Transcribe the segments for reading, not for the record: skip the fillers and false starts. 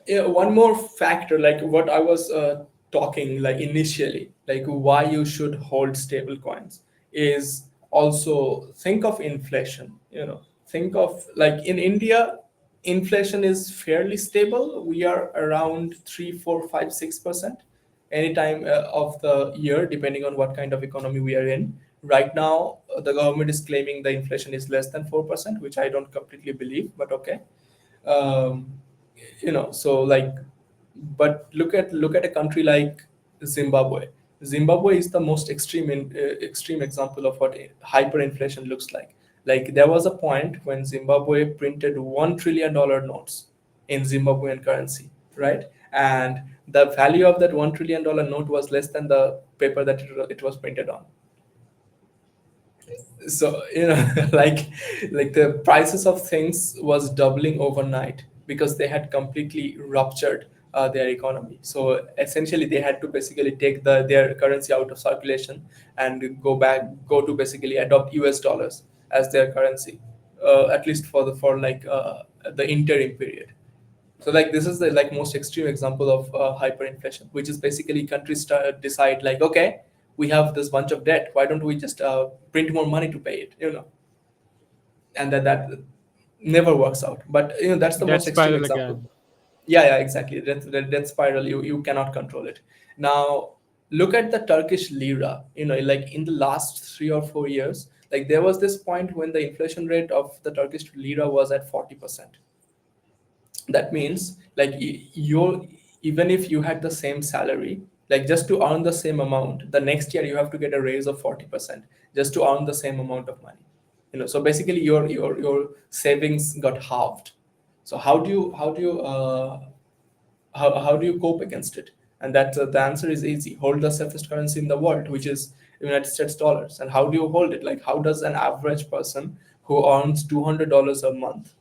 Yeah, one more factor, like what I was talking like initially, like why you should hold stable coins is also think of inflation. Think of like in India, inflation is fairly stable. We are around 3, 4, 5, 6% any time of the year, depending on what kind of economy we are in. Right now, the government is claiming the inflation is less than 4%, which I don't completely believe, but okay. um, so like, but look at a country like Zimbabwe. Zimbabwe is the most extreme example of what hyperinflation looks like. Like there was a point when Zimbabwe printed $1 trillion notes in Zimbabwean currency, right? And the value of that $1 trillion note was less than the paper that it was printed on. So like the prices of things was doubling overnight because they had completely ruptured their economy. So essentially they had to basically take their currency out of circulation and go to basically adopt US dollars as their currency, at least for like the interim period. So like this is the like most extreme example of hyperinflation, which is basically countries decide like, okay, we have this bunch of debt. Why don't we just print more money to pay it? And that never works out. But that's the That most extreme spiral example. again. Yeah, exactly. That spiral, you cannot control it. Now look at the Turkish lira. Like in the last 3 or 4 years, like there was this point when the inflation rate of the Turkish lira was at 40%. That means like you're even if you had the same salary, like just to earn the same amount, the next year you have to get a raise of 40% just to earn the same amount of money. So basically your savings got halved. So how do you cope against it? And that the answer is easy: hold the safest currency in the world, which is United States dollars. And how do you hold it? Like how does an average person who earns $200 a month,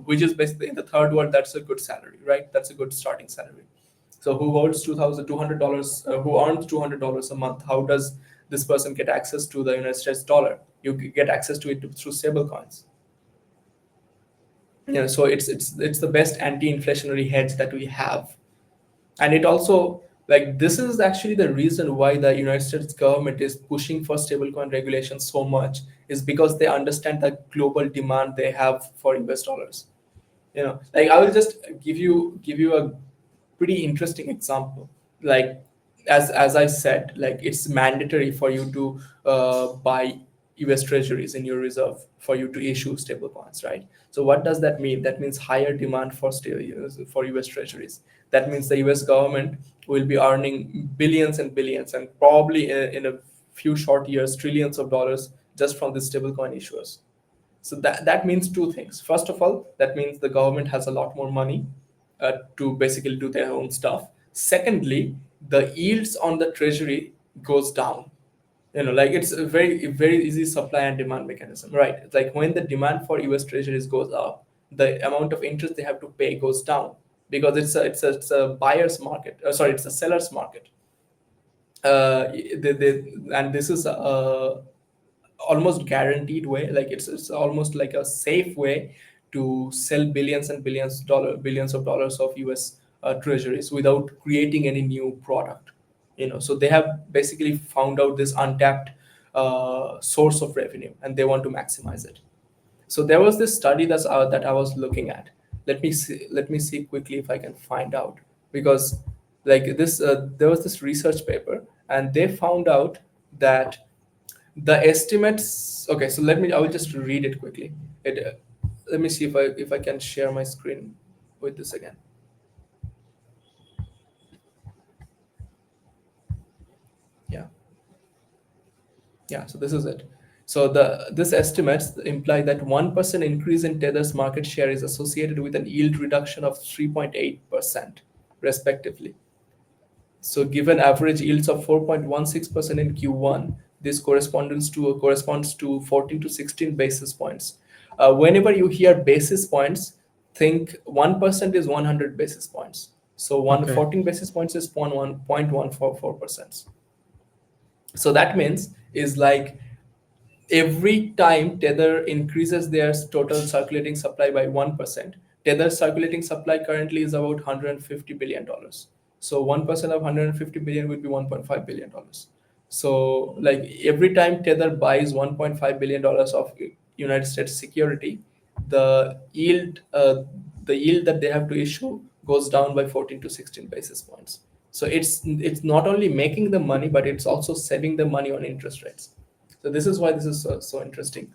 which is basically in the third world, that's a good salary, right? That's a good starting salary. So who holds $2,200, who earns $200 a month, how does this person get access to the United States dollar? You get access to it through stable coins. So it's the best anti-inflationary hedge that we have. And it also, like, this is actually the reason why the United States government is pushing for stablecoin regulation so much, is because they understand the global demand they have for US dollars. Like I will just give you a pretty interesting example. Like as I said, like it's mandatory for you to buy US treasuries in your reserve for you to issue stable coins, right? So what does that mean? That means higher demand for US treasuries. That means the US government will be earning billions and billions, and probably in a few short years trillions of dollars just from the stablecoin issuers. So that means two things. First of all, that means the government has a lot more money to basically do their own stuff. Secondly, the yields on the treasury goes down. Like it's a very easy supply and demand mechanism, right? It's like when the demand for US treasuries goes up, the amount of interest they have to pay goes down, because it's a buyer's market. Sorry, it's a seller's market. And this is almost guaranteed way, like it's almost like a safe way to sell billions and billions of dollars of US treasuries without creating any new product. So they have basically found out this untapped source of revenue, and they want to maximize it. So there was this study that I was looking at. Let me see quickly if I can find out, because like this there was this research paper, and they found out that the estimates. Okay, so I will just read it quickly. Let me see if I can share my screen with this again. Yeah, yeah, so this is it. So this estimates imply that 1% increase in Tether's market share is associated with an yield reduction of 3.8% respectively. So given average yields of 4.16% in Q1, this corresponds to 14 to 16 basis points. Whenever you hear basis points, think 1% is 100 basis points. So Okay. 14 basis points is 0.144%. So that means is like every time Tether increases their total circulating supply by 1%, Tether circulating supply currently is about $150 billion. So 1% of 150 billion would be $1.5 billion. So like every time Tether buys $1.5 billion of United States security, the yield that they have to issue goes down by 14 to 16 basis points. So it's not only making the money, but it's also saving the money on interest rates. So this is why this is so interesting.